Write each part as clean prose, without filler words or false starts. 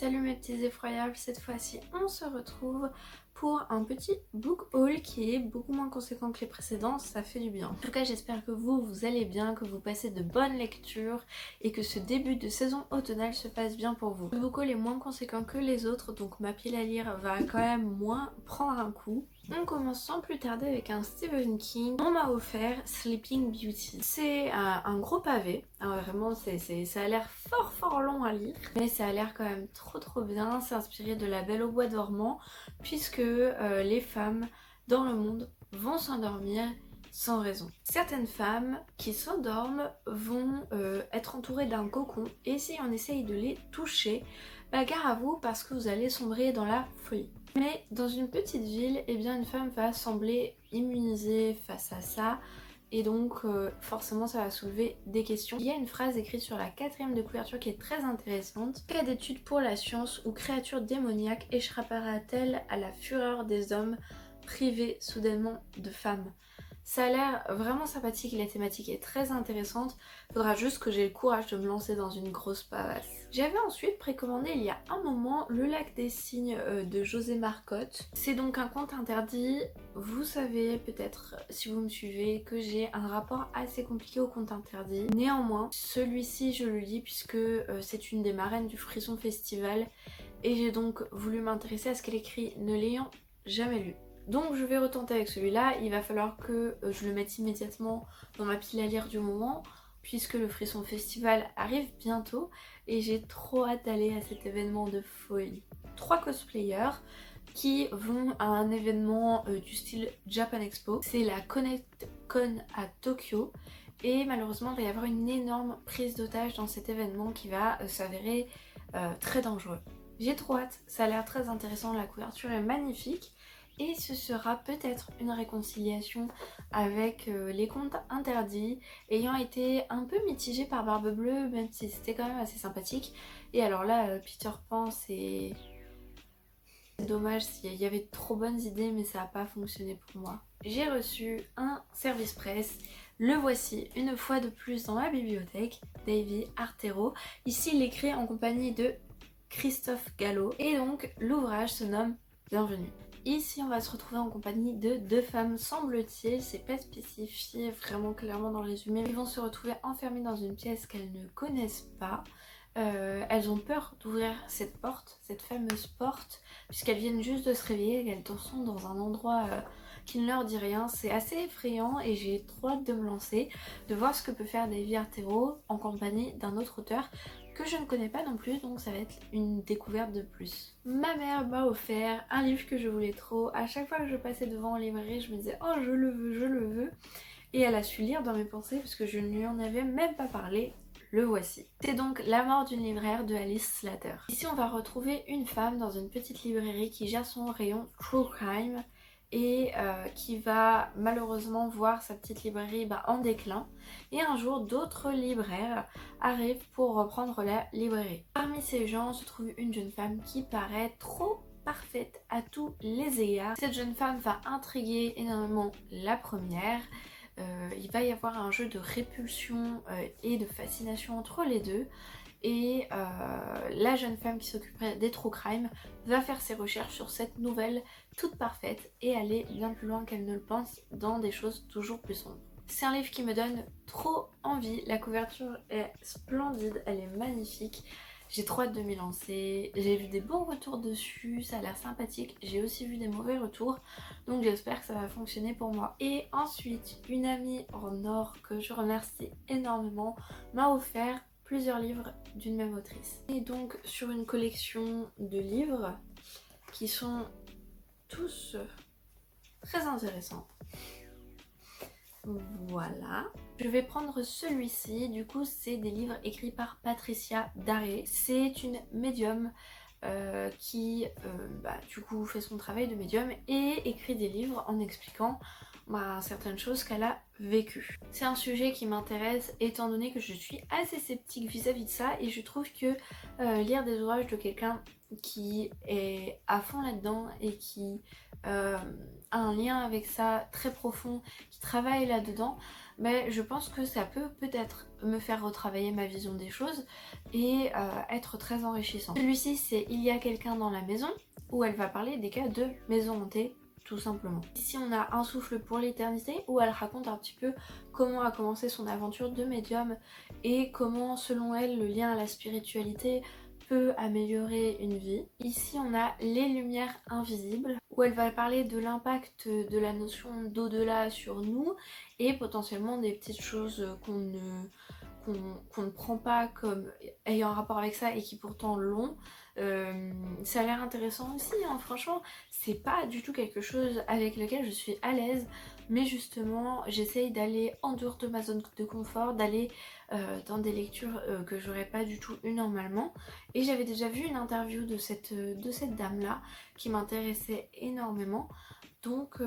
Salut mes petits effroyables, cette fois-ci on se retrouve pour un petit book haul qui est beaucoup moins conséquent que les précédents, ça fait du bien. En tout cas j'espère que vous allez bien, que vous passez de bonnes lectures et que ce début de saison automnale se passe bien pour vous. Le book haul est moins conséquent que les autres donc ma pile à lire va quand même moins prendre un coup. On commence sans plus tarder avec un Stephen King. On m'a offert Sleeping Beauty. C'est un gros pavé, vraiment ça a l'air fort long à lire, mais ça a l'air quand même trop bien. C'est inspiré de La Belle au bois dormant puisque les femmes dans le monde vont s'endormir sans raison. Certaines femmes qui s'endorment vont être entourées d'un cocon et si on essaye de les toucher, gare à vous parce que vous allez sombrer dans la folie. Mais dans une petite ville, eh bien une femme va sembler immunisée face à ça et donc forcément ça va soulever des questions. Il y a une phrase écrite sur la 4e de couverture qui est très intéressante. Cas d'étude pour la science où créature démoniaque échappera-t-elle à la fureur des hommes privés soudainement de femmes? Ça a l'air vraiment sympathique, la thématique est très intéressante, faudra juste que j'ai le courage de me lancer dans une grosse pavasse. J'avais ensuite précommandé il y a un moment Le Lac des Cygnes de José Marcotte. C'est donc un conte interdit. Vous savez peut-être si vous me suivez que j'ai un rapport assez compliqué au conte interdit. Néanmoins, celui-ci je le lis puisque c'est une des marraines du Frisson Festival et j'ai donc voulu m'intéresser à ce qu'elle écrit ne l'ayant jamais lu. Donc je vais retenter avec celui-là, il va falloir que je le mette immédiatement dans ma pile à lire du moment puisque le Frisson Festival arrive bientôt et j'ai trop hâte d'aller à cet événement de folie. 3 cosplayers qui vont à un événement du style Japan Expo, c'est la Connect Con à Tokyo et malheureusement il va y avoir une énorme prise d'otage dans cet événement qui va s'avérer très dangereux. J'ai trop hâte, ça a l'air très intéressant, la couverture est magnifique. Et ce sera peut-être une réconciliation avec les contes interdits, ayant été un peu mitigée par Barbe Bleue, même si c'était quand même assez sympathique. Et alors là, Peter Pan, c'est dommage, il y avait de trop bonnes idées, mais ça n'a pas fonctionné pour moi. J'ai reçu un service presse, le voici une fois de plus dans ma bibliothèque, Davy Artero. Ici, il est créé en compagnie de Christophe Gallo, et donc l'ouvrage se nomme Bienvenue. Ici on va se retrouver en compagnie de 2 femmes, semble-t-il, c'est pas spécifié vraiment clairement dans le résumé. Ils vont se retrouver enfermées dans une pièce qu'elles ne connaissent pas. Elles ont peur d'ouvrir cette porte, cette fameuse porte, puisqu'elles viennent juste de se réveiller et qu'elles sont dans un endroit qui ne leur dit rien. C'est assez effrayant et j'ai trop hâte de me lancer, de voir ce que peut faire Davy Artero en compagnie d'un autre auteur que je ne connais pas non plus, donc ça va être une découverte de plus. Ma mère m'a offert un livre que je voulais trop. À chaque fois que je passais devant en librairie, je me disais oh je le veux. Et elle a su lire dans mes pensées parce que je ne lui en avais même pas parlé. Le voici. C'est donc La mort d'une libraire de Alice Slater. Ici on va retrouver une femme dans une petite librairie qui gère son rayon True Crime et qui va malheureusement voir sa petite librairie en déclin. Et un jour d'autres libraires arrivent pour reprendre la librairie. Parmi ces gens se trouve une jeune femme qui paraît trop parfaite à tous les égards. Cette jeune femme va intriguer énormément la première. Il va y avoir un jeu de répulsion et de fascination entre les deux. Et la jeune femme qui s'occuperait des true crime va faire ses recherches sur cette nouvelle toute parfaite et aller bien plus loin qu'elle ne le pense dans des choses toujours plus sombres. C'est un livre qui me donne trop envie, la couverture est splendide, elle est magnifique. J'ai trop hâte de m'y lancer, j'ai vu des bons retours dessus, ça a l'air sympathique, j'ai aussi vu des mauvais retours, donc j'espère que ça va fonctionner pour moi. Et ensuite, une amie en or que je remercie énormément m'a offert plusieurs livres d'une même autrice. Et donc sur une collection de livres qui sont tous très intéressants. Voilà. Je vais prendre celui-ci, du coup c'est des livres écrits par Patricia Daré. C'est une médium qui du coup fait son travail de médium et écrit des livres en expliquant certaines choses qu'elle a vécues. C'est un sujet qui m'intéresse étant donné que je suis assez sceptique vis-à-vis de ça et je trouve que lire des ouvrages de quelqu'un qui est à fond là-dedans et qui a un lien avec ça très profond, qui travaille là-dedans, mais je pense que ça peut peut-être me faire retravailler ma vision des choses et être très enrichissant. Celui-ci c'est Il y a quelqu'un dans la maison, où elle va parler des cas de maison hantée tout simplement. Ici on a Un souffle pour l'éternité où elle raconte un petit peu comment a commencé son aventure de médium et comment selon elle le lien à la spiritualité peut améliorer une vie. Ici on a Les lumières invisibles où elle va parler de l'impact de la notion d'au-delà sur nous et potentiellement des petites choses qu'on ne prend pas comme ayant un rapport avec ça et qui pourtant l'ont. Ça a l'air intéressant aussi, hein. Franchement c'est pas du tout quelque chose avec lequel je suis à l'aise, mais justement j'essaye d'aller en dehors de ma zone de confort, d'aller dans des lectures que j'aurais pas du tout eu normalement. Et j'avais déjà vu une interview de cette dame là qui m'intéressait énormément, donc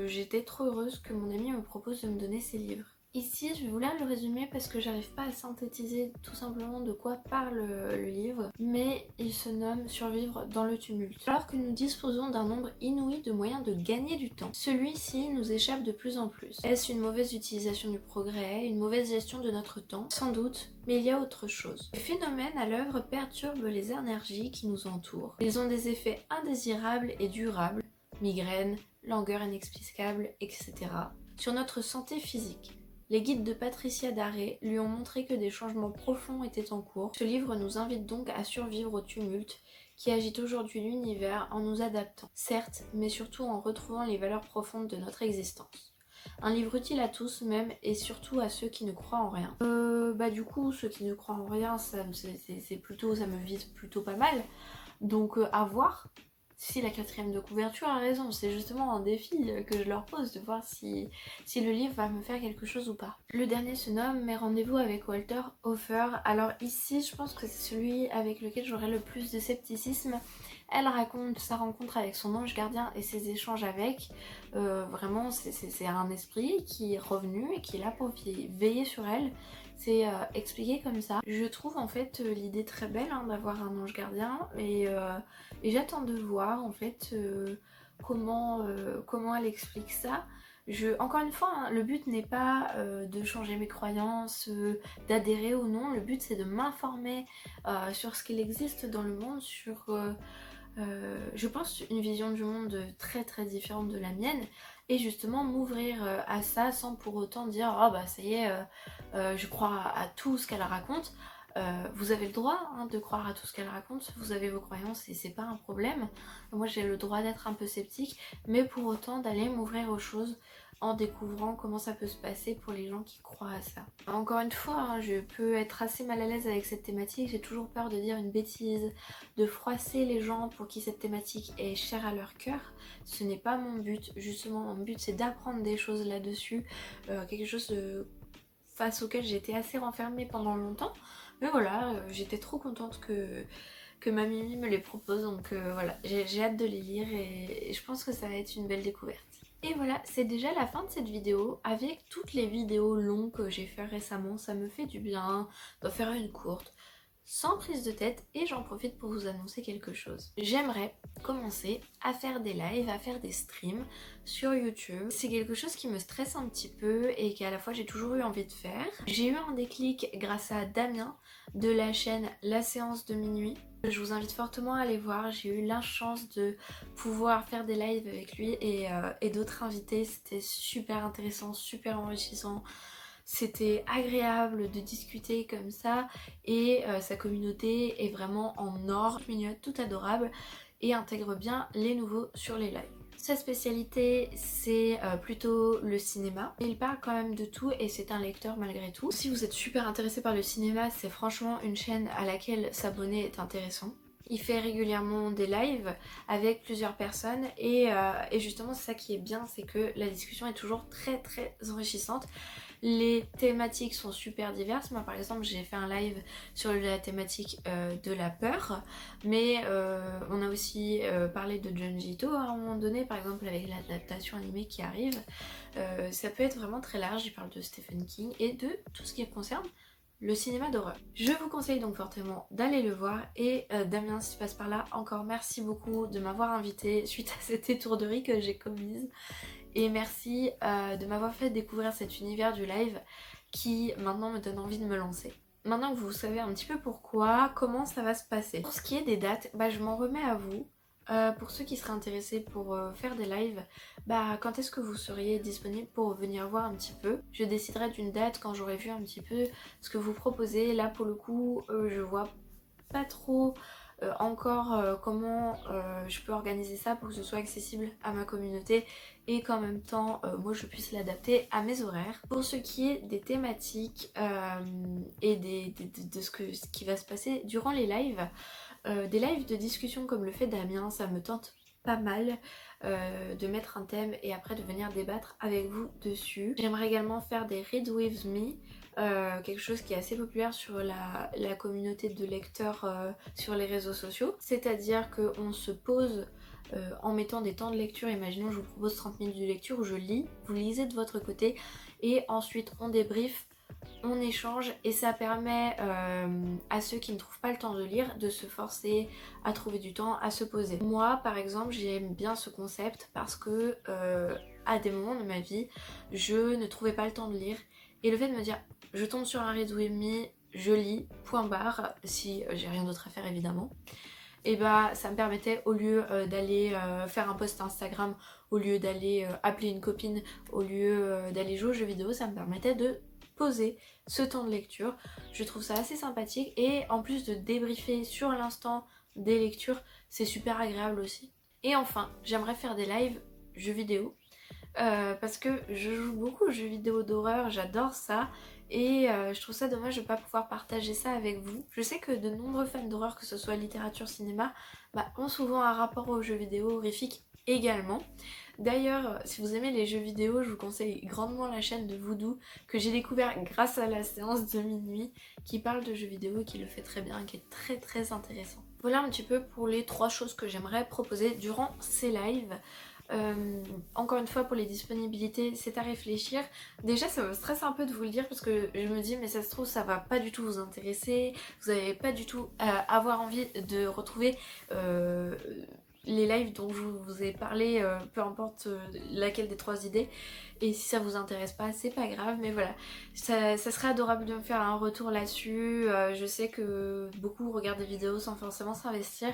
j'étais trop heureuse que mon amie me propose de me donner ses livres. Ici, je vais vous lire le résumé parce que j'arrive pas à synthétiser tout simplement de quoi parle le livre, mais il se nomme Survivre dans le tumulte. Alors que nous disposons d'un nombre inouï de moyens de gagner du temps, celui-ci nous échappe de plus en plus. Est-ce une mauvaise utilisation du progrès, une mauvaise gestion de notre temps? Sans doute, mais il y a autre chose. Les phénomènes à l'œuvre perturbent les énergies qui nous entourent. Ils ont des effets indésirables et durables, migraines, langueur inexplicable, etc., sur notre santé physique. Les guides de Patricia Daré lui ont montré que des changements profonds étaient en cours. Ce livre nous invite donc à survivre au tumulte qui agite aujourd'hui l'univers en nous adaptant, certes, mais surtout en retrouvant les valeurs profondes de notre existence. Un livre utile à tous même et surtout à ceux qui ne croient en rien. Du coup, ceux qui ne croient en rien, ça me vise plutôt pas mal. Donc à voir. Si la 4e de couverture a raison, c'est justement un défi que je leur pose de voir si le livre va me faire quelque chose ou pas. Le dernier se nomme Mes rendez-vous avec Walter Hofer. Alors ici je pense que c'est celui avec lequel j'aurai le plus de scepticisme. Elle raconte sa rencontre avec son ange gardien et ses échanges avec. Vraiment c'est un esprit qui est revenu et qui est là pour veiller sur elle. C'est expliqué comme ça. Je trouve en fait l'idée très belle d'avoir un ange gardien et j'attends de voir en fait comment elle explique ça. Encore une fois, le but n'est pas de changer mes croyances, d'adhérer ou non. Le but c'est de m'informer sur ce qu'il existe dans le monde, sur je pense une vision du monde très très différente de la mienne et justement m'ouvrir à ça sans pour autant dire oh bah ça y est je crois à tout ce qu'elle raconte. Vous avez le droit de croire à tout ce qu'elle raconte, vous avez vos croyances et c'est pas un problème. Moi j'ai le droit d'être un peu sceptique, mais pour autant d'aller m'ouvrir aux choses en découvrant comment ça peut se passer pour les gens qui croient à ça. Encore une fois, je peux être assez mal à l'aise avec cette thématique, j'ai toujours peur de dire une bêtise, de froisser les gens pour qui cette thématique est chère à leur cœur. Ce n'est pas mon but, justement mon but c'est d'apprendre des choses là-dessus, quelque chose face auquel j'ai été assez renfermée pendant longtemps. Mais voilà, j'étais trop contente que ma Mimi me les propose, donc voilà, j'ai hâte de les lire et je pense que ça va être une belle découverte. Et voilà, c'est déjà la fin de cette vidéo. Avec toutes les vidéos longues que j'ai fait récemment, ça me fait du bien d'en faire une courte, sans prise de tête, et j'en profite pour vous annoncer quelque chose. J'aimerais commencer à faire des lives, à faire des streams sur YouTube. C'est quelque chose qui me stresse un petit peu et qu'à la fois j'ai toujours eu envie de faire. J'ai eu un déclic grâce à Damien de la chaîne La Séance de Minuit. Je vous invite fortement à aller voir, j'ai eu la chance de pouvoir faire des lives avec lui et d'autres invités. C'était super intéressant, super enrichissant. C'était agréable de discuter comme ça et sa communauté est vraiment en or, mignonne, tout adorable et intègre bien les nouveaux sur les lives. Sa spécialité c'est plutôt le cinéma. Il parle quand même de tout et c'est un lecteur malgré tout. Si vous êtes super intéressé par le cinéma, c'est franchement une chaîne à laquelle s'abonner est intéressant. Il fait régulièrement des lives avec plusieurs personnes et justement c'est ça qui est bien, c'est que la discussion est toujours très enrichissante. Les thématiques sont super diverses. Moi par exemple j'ai fait un live sur la thématique de la peur, mais on a aussi parlé de Junji Ito à un moment donné, par exemple avec l'adaptation animée qui arrive. Ça peut être vraiment très large, il parle de Stephen King et de tout ce qui concerne le cinéma d'horreur. Je vous conseille donc fortement d'aller le voir et Damien, si tu passes par là, encore merci beaucoup de m'avoir invité suite à cette étourderie que j'ai commise et merci de m'avoir fait découvrir cet univers du live qui maintenant me donne envie de me lancer. Maintenant que vous savez un petit peu pourquoi, comment ça va se passer. Pour ce qui est des dates, je m'en remets à vous. Pour ceux qui seraient intéressés pour faire des lives, quand est-ce que vous seriez disponible pour venir voir un petit peu? Je déciderai d'une date quand j'aurai vu un petit peu ce que vous proposez. Là pour le coup, je vois pas trop encore comment je peux organiser ça pour que ce soit accessible à ma communauté et qu'en même temps moi je puisse l'adapter à mes horaires. Pour ce qui est des thématiques et de ce qui va se passer durant les lives, des lives de discussion comme le fait Damien, ça me tente pas mal de mettre un thème et après de venir débattre avec vous dessus. J'aimerais également faire des Read With Me, quelque chose qui est assez populaire sur la communauté de lecteurs sur les réseaux sociaux. C'est-à-dire qu'on se pose en mettant des temps de lecture. Imaginons je vous propose 30 minutes de lecture où je lis, vous lisez de votre côté et ensuite on débriefe, on échange et ça permet à ceux qui ne trouvent pas le temps de lire de se forcer à trouver du temps à se poser. Moi par exemple j'aime bien ce concept parce que à des moments de ma vie je ne trouvais pas le temps de lire et le fait de me dire je tombe sur un Read With Me, je lis, point barre, si j'ai rien d'autre à faire évidemment, et ça me permettait au lieu d'aller faire un post Instagram, au lieu d'aller appeler une copine, au lieu d'aller jouer aux jeux vidéo, ça me permettait de poser ce temps de lecture. Je trouve ça assez sympathique et en plus de débriefer sur l'instant des lectures, c'est super agréable aussi. Et enfin, j'aimerais faire des lives jeux vidéo parce que je joue beaucoup aux jeux vidéo d'horreur, j'adore ça et je trouve ça dommage de ne pas pouvoir partager ça avec vous. Je sais que de nombreux fans d'horreur, que ce soit littérature, cinéma, ont souvent un rapport aux jeux vidéo horrifiques également. D'ailleurs, si vous aimez les jeux vidéo, je vous conseille grandement la chaîne de Voodoo que j'ai découvert grâce à la séance de minuit qui parle de jeux vidéo et qui le fait très bien, qui est très intéressant. Voilà un petit peu pour les 3 choses que j'aimerais proposer durant ces lives. Encore une fois pour les disponibilités c'est à réfléchir. Déjà ça me stresse un peu de vous le dire parce que je me dis mais ça se trouve ça va pas du tout vous intéresser, vous n'allez pas du tout avoir envie de retrouver les lives dont je vous ai parlé, peu importe laquelle des 3 idées, et si ça vous intéresse pas c'est pas grave, mais voilà, ça serait adorable de me faire un retour là-dessus. Je sais que beaucoup regardent des vidéos sans forcément s'investir,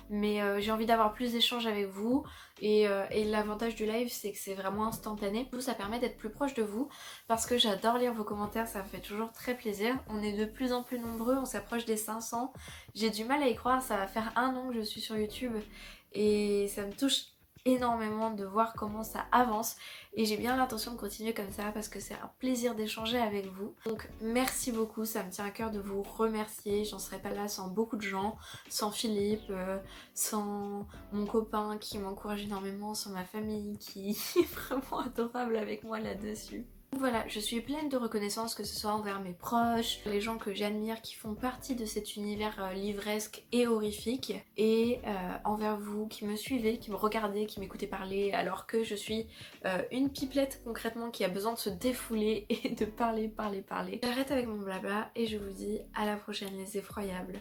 mais j'ai envie d'avoir plus d'échanges avec vous et l'avantage du live c'est que c'est vraiment instantané. Tout ça permet d'être plus proche de vous parce que j'adore lire vos commentaires, ça me fait toujours très plaisir. On est de plus en plus nombreux, on s'approche des 500, j'ai du mal à y croire, ça va faire 1 an que je suis sur YouTube et ça me touche énormément de voir comment ça avance et j'ai bien l'intention de continuer comme ça parce que c'est un plaisir d'échanger avec vous. Donc merci beaucoup, ça me tient à cœur de vous remercier, j'en serais pas là sans beaucoup de gens, sans Philippe, sans mon copain qui m'encourage énormément, sans ma famille qui est vraiment adorable avec moi là-dessus. Voilà, je suis pleine de reconnaissance, que ce soit envers mes proches, les gens que j'admire qui font partie de cet univers livresque et horrifique, et envers vous qui me suivez, qui me regardez, qui m'écoutez parler alors que je suis une pipelette concrètement qui a besoin de se défouler et de parler. J'arrête avec mon blabla et je vous dis à la prochaine les effroyables.